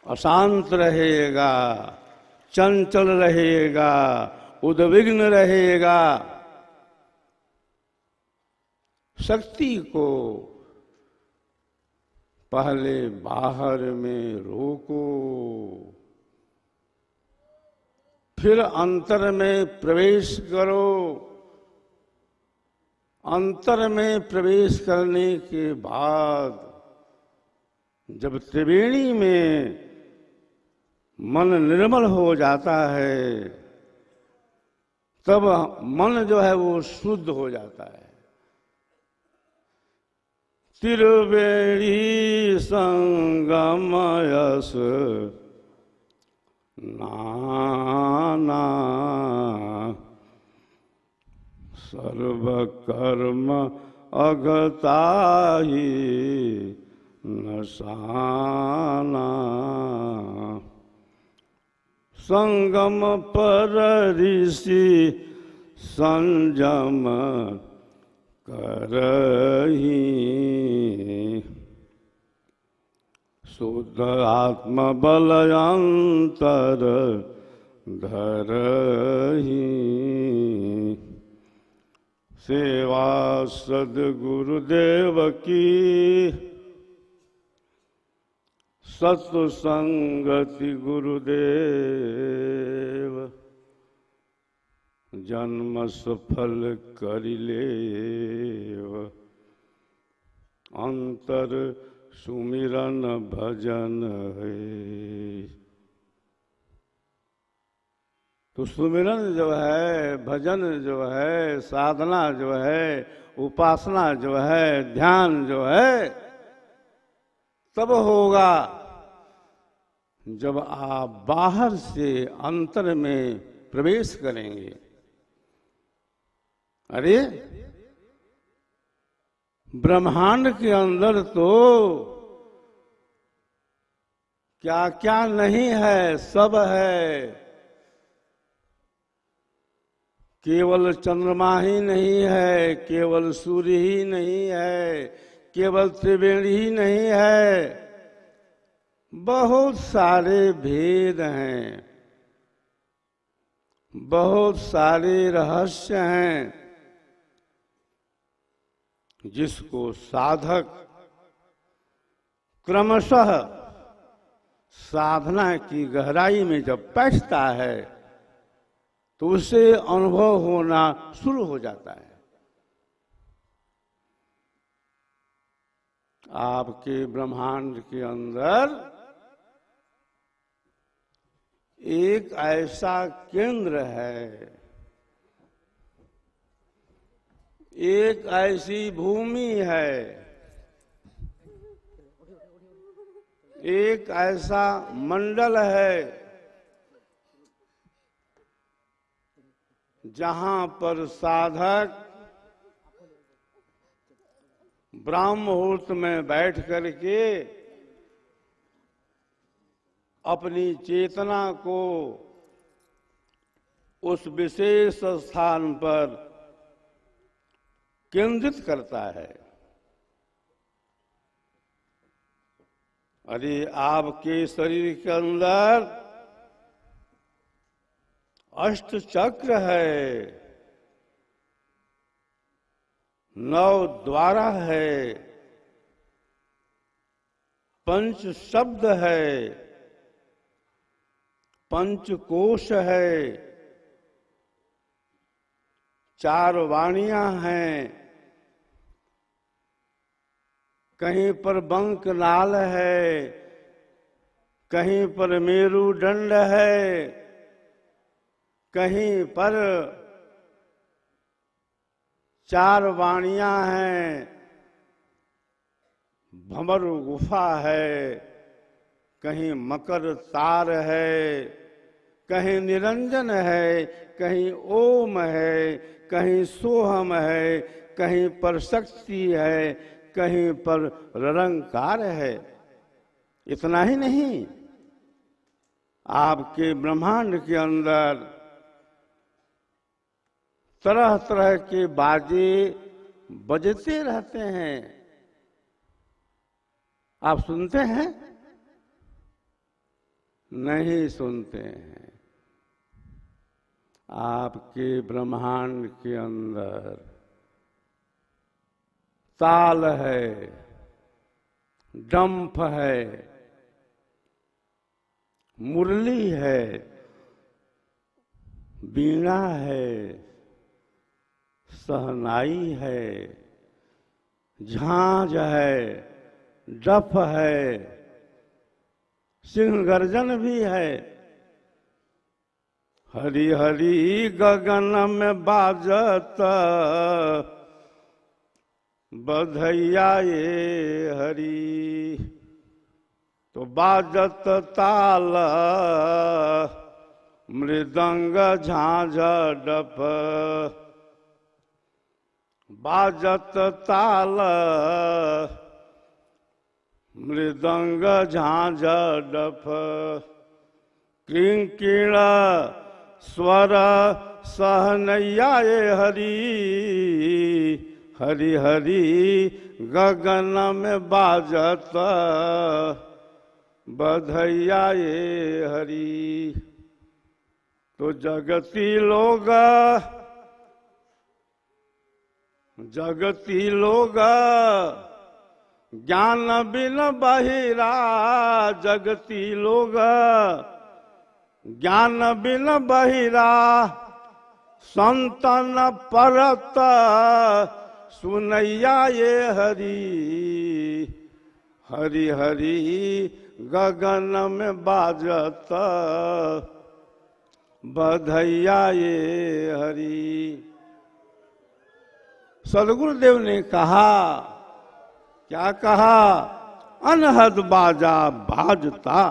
अशांत रहेगा, चंचल रहेगा, उद्विग्न रहेगा। शक्ति को पहले बाहर में रोको, फिर अंतर में प्रवेश करो। अंतर में प्रवेश करने के बाद जब त्रिवेणी में मन निर्मल हो जाता है, तब मन जो है वो शुद्ध हो जाता है। त्रिवेणी संगमयस नाना सर्वकर्म अगताहि नसाना। संगम पर ऋषि संयम करहि, शुद्ध आत्मबल अंतर धरहि। सेवा सद्गुरुदेव की, सत्संगति गुरुदेव। जन्म सफल करिलेव, अंतर सुमिरन भजन है। तो सुमिरन जो है, भजन जो है, साधना जो है, उपासना जो है, ध्यान जो है, तब होगा जब आप बाहर से अंतर में प्रवेश करेंगे। अरे ब्रह्मांड के अंदर तो क्या क्या नहीं है, सब है। केवल चंद्रमा ही नहीं है, केवल सूर्य ही नहीं है, केवल त्रिवेणी ही नहीं है, बहुत सारे भेद हैं, बहुत सारे रहस्य हैं, जिसको साधक क्रमशः साधना की गहराई में जब बैठता है तो उसे अनुभव होना शुरू हो जाता है। आपके ब्रह्मांड के अंदर एक ऐसा केंद्र है, एक ऐसी भूमि है, एक ऐसा मंडल है जहां पर साधक ब्राह्म मुहूर्त में बैठ करके अपनी चेतना को उस विशेष स्थान पर केंद्रित करता है। अरे आपके शरीर के अंदर अष्ट चक्र है, 9 द्वारा है, 5 शब्द है, 5 कोश है, 4 वाणियां हैं, कहीं पर बंक नाल है, कहीं पर मेरुदंड है, कहीं पर 4 वाणियां हैं, भंवर गुफा है, कहीं मकर तार है, कहीं निरंजन है, कहीं ओम है, कहीं सोहम है, कहीं पर शक्ति है, कहीं पर ररंकार है। इतना ही नहीं, आपके ब्रह्मांड के अंदर तरह तरह के बाजे बजते रहते हैं। आप सुनते हैं? नहीं सुनते हैं। आपके ब्रह्मांड के अंदर ताल है, डंफ है, मुरली है, वीणा है, सहनाई है, झांझ है, डफ है, सिंह गर्जन भी है। हरि हरि गगन में बाजत बधैया ये हरि। तो बाजत ताल मृदंग झांझ डफ, बाजत ताल मृदंग झांझ डफ, किंकिण स्वर सहनैया ये हरि। हरि हरि गगन में बाजत बधैया ये हरि। तो जगती लोग ज्ञान बिन बहिरा, जगती लोग ज्ञान बिन बहिरा, संतन परत सुनैया ये हरि। हरि हरि गगन में बाजत बधैया ये हरि। सदगुरुदेव ने कहा, क्या कहा? अनहद बाजा बाजता,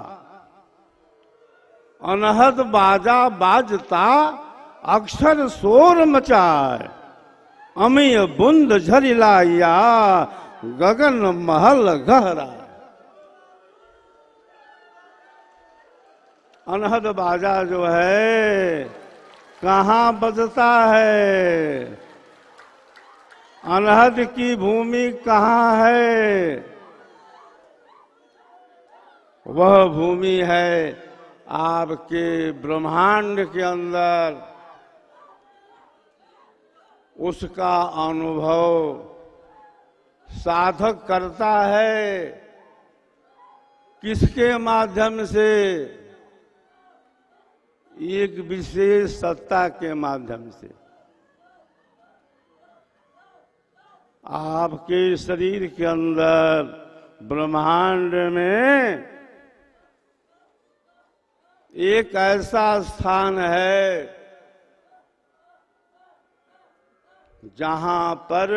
अनहद बाजा बाजता, अक्षर शोर मचाए, अमीय बुंद झरिलाया, गगन महल गहरा। अनहद बाजा जो है कहाँ बजता है? अनहद की भूमि कहाँ है? वह भूमि है आपके ब्रह्मांड के अंदर। उसका अनुभव साधक करता है किसके माध्यम से? एक विशेष सत्ता के माध्यम से। आपके शरीर के अंदर ब्रह्मांड में एक ऐसा स्थान है जहां पर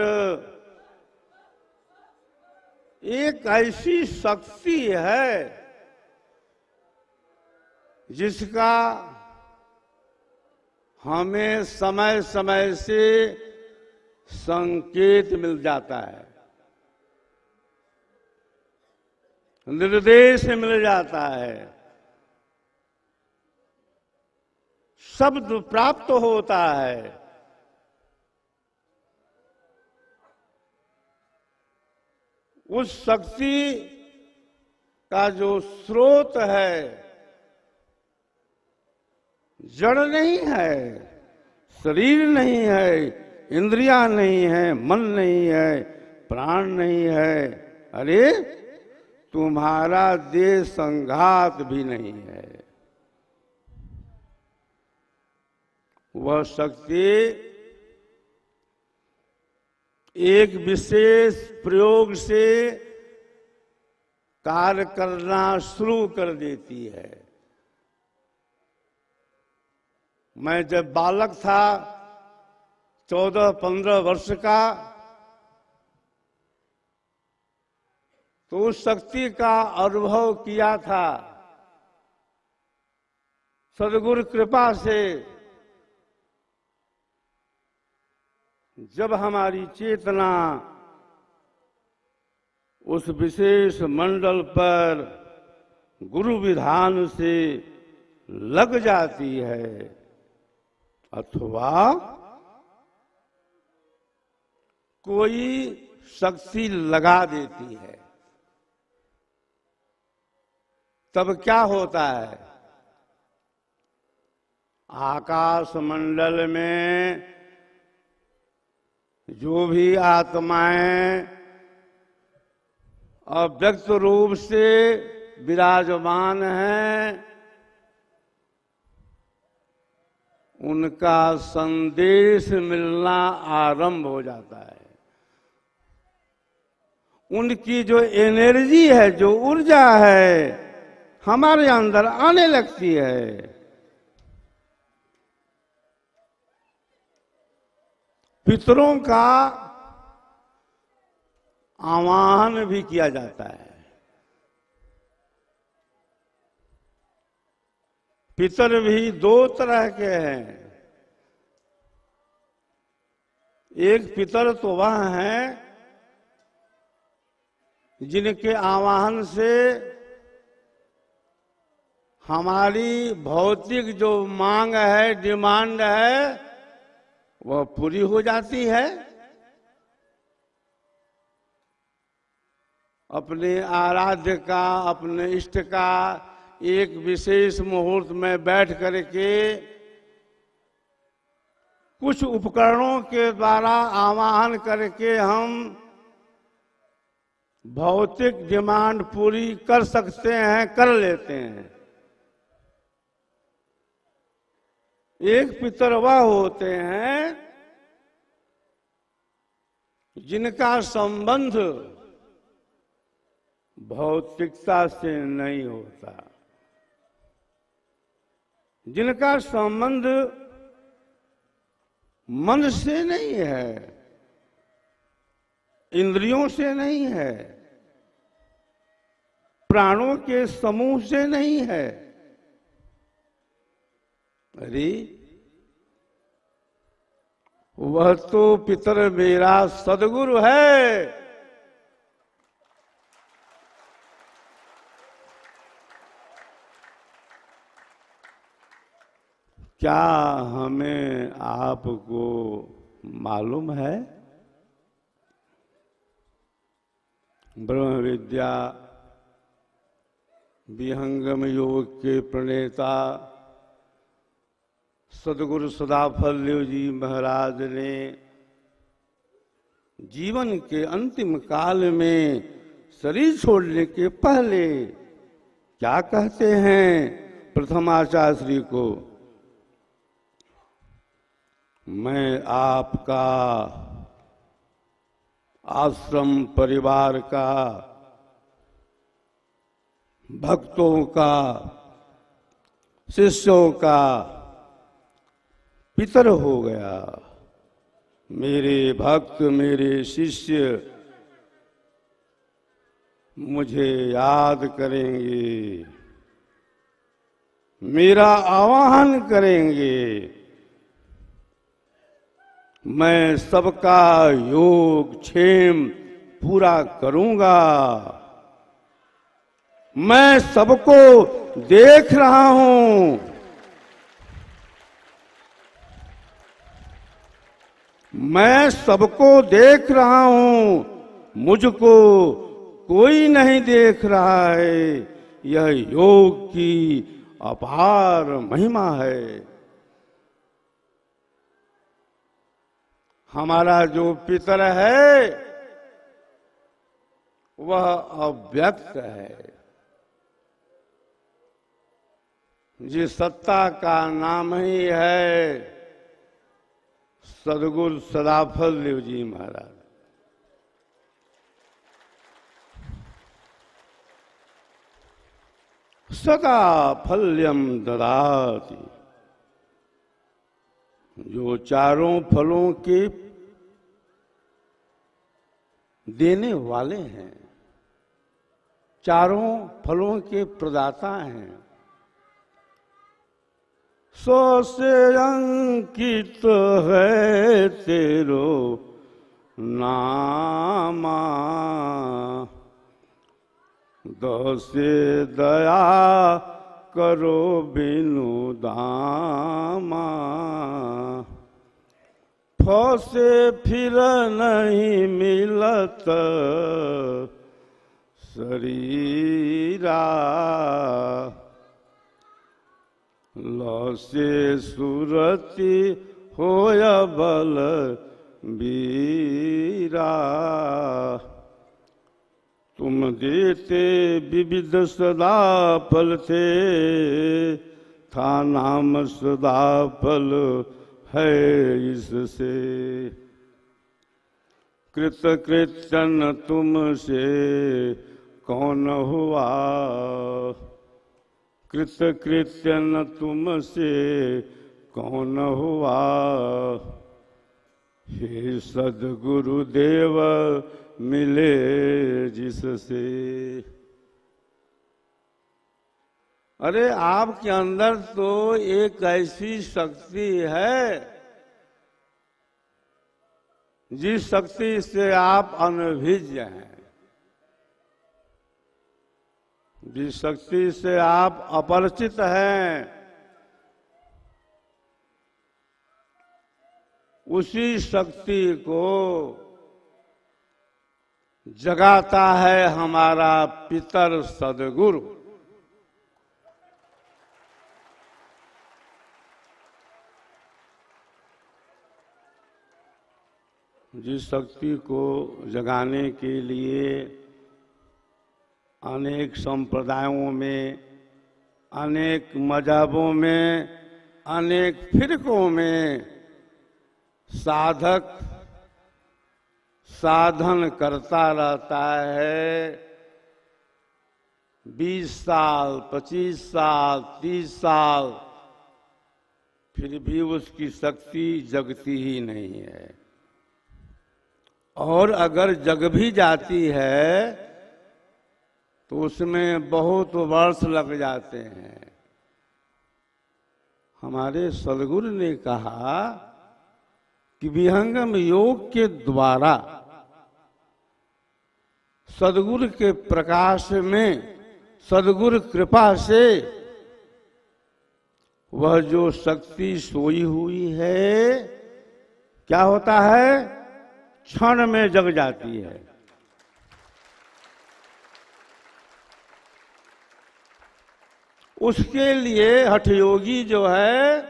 एक ऐसी शक्ति है जिसका हमें समय समय से संकेत मिल जाता है, निर्देश मिल जाता है, शब्द प्राप्त होता है। उस शक्ति का जो स्रोत है जड़ नहीं है, शरीर नहीं है, इंद्रियां नहीं है, मन नहीं है, प्राण नहीं है, अरे तुम्हारा देह संघात भी नहीं है। वह शक्ति एक विशेष प्रयोग से कार्य करना शुरू कर देती है। मैं जब बालक था 14-15 वर्ष का, तो उस शक्ति का अनुभव किया था। सद्गुरु कृपा से जब हमारी चेतना उस विशेष मंडल पर गुरु विधान से लग जाती है अथवा कोई शक्ति लगा देती है, तब क्या होता है? आकाश मंडल में जो भी आत्माएं अव्यक्त रूप से विराजमान हैं, उनका संदेश मिलना आरंभ हो जाता है। उनकी जो एनर्जी है, जो ऊर्जा है, हमारे अंदर आने लगती है। पितरों का आवाहन भी किया जाता है। पितर भी दो तरह के हैं। एक पितर तो वह हैं जिनके आवाहन से हमारी भौतिक जो मांग है, डिमांड है, वह पूरी हो जाती है। अपने आराध्य का, अपने इष्ट का एक विशेष मुहूर्त में बैठ करके कुछ उपकरणों के द्वारा आवाहन करके हम भौतिक डिमांड पूरी कर सकते हैं, कर लेते हैं। एक पितर वह होते हैं जिनका संबंध भौतिकता से नहीं होता, जिनका संबंध मन से नहीं है, इंद्रियों से नहीं है, प्राणों के समूह से नहीं है। अरे वह तो पितर मेरा सदगुरु है। क्या हमें आपको मालूम है? ब्रह्म विद्या विहंगम योग के प्रणेता सदगुरु सदाफल्य जी महाराज ने जीवन के अंतिम काल में शरीर छोड़ने के पहले क्या कहते हैं प्रथमाचार्य श्री को? मैं आपका आश्रम परिवार का, भक्तों का, शिष्यों का पितर हो गया। मेरे भक्त, मेरे शिष्य मुझे याद करेंगे, मेरा आवाहन करेंगे। मैं सबका योग क्षेम पूरा करूंगा। मैं सबको देख रहा हूं। मैं सबको देख रहा हूं, मुझको कोई नहीं देख रहा है। यह योग की अपार महिमा है। हमारा जो पितर है वह अव्यक्त है। जिस सत्ता का नाम ही है सदगुरु सदाफल्य जी महाराज। सदा फल्यम ददाति, जो चारों फलों के देने वाले हैं, चारों फलों के प्रदाता हैं। सो से अंकित है तेरो नामा, दो से दया करो बिनु दामा। फो से फिर नहीं मिलत शरीरा, लौसे सुरति होया बल बीरा। तुम देते विविध सदा फल थे, था नाम सदा फल है इससे। कृत कृत्यन तुमसे कौन हुआ, कृत कृत्यन तुमसे कौन हुआ। हे सद्गुरुदेव मिले जिससे। अरे आपके अंदर तो एक ऐसी शक्ति है जिस शक्ति से आप अनभिज्ञ हैं, जिस शक्ति से आप अपरिचित हैं, उसी शक्ति को जगाता है हमारा पितर सद्गुरु। जिस शक्ति को जगाने के लिए अनेक संप्रदायों में, अनेक मजहबों में, अनेक फिरकों में साधक साधन करता रहता है। 20 साल, 25 साल, 30 साल, फिर भी उसकी शक्ति जगती ही नहीं है। और अगर जग भी जाती है तो उसमें बहुत वर्ष लग जाते हैं। हमारे सद्गुरु ने कहा कि विहंगम योग के द्वारा सद्गुरु के प्रकाश में, सद्गुरु कृपा से वह जो शक्ति सोई हुई है, क्या होता है, क्षण में जग जाती है। उसके लिए हठयोगी जो है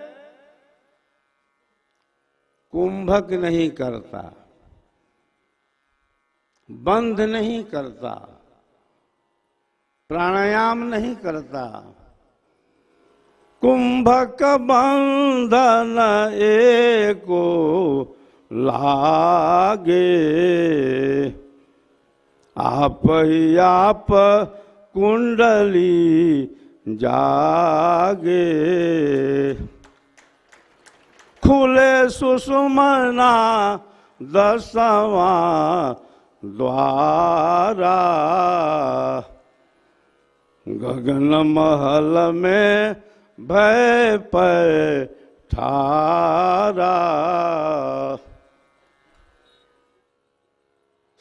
कुंभक नहीं करता, बंध नहीं करता, प्राणायाम नहीं करता। कुंभक बंधन एको लागे, आप ही आप कुंडली जागे। खुले सुषुम्ना 10वां द्वारा, गगन महल में भय पैठारा।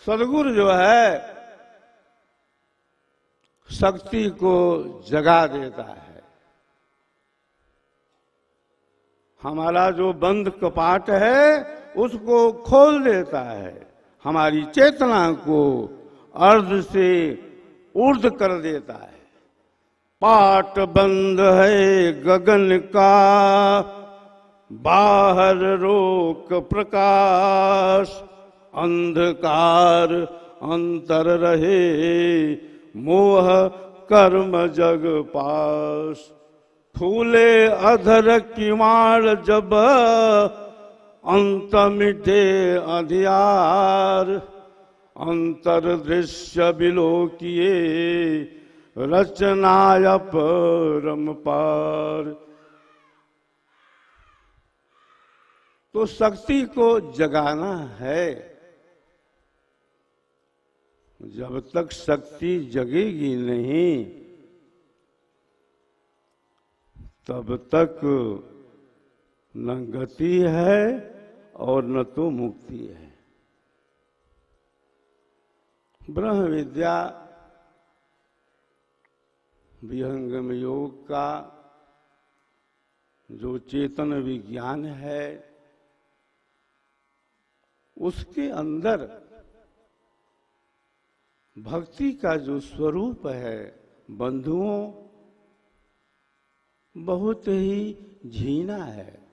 सद्गुरु जो है शक्ति को जगा देता है। हमारा जो बंद कपाट है उसको खोल देता है, हमारी चेतना को अर्ध से ऊर्ध्व कर देता है। पाट बंद है गगन का, बाहर रोक प्रकाश। अंधकार अंतर रहे, मोह कर्म जग पास। फूले अधर किवाड़ जब, अंत मिटे अंधियार। अंतर दृश्य बिलोकिए, रचनाय परम पार। तो शक्ति को जगाना है। जब तक शक्ति जगेगी नहीं तब तक न गति है और न तो मुक्ति है। ब्रह्म विद्या विहंगम योग का जो चेतन विज्ञान है, उसके अंदर भक्ति का जो स्वरूप है, बंधुओं, बहुत ही झीना है।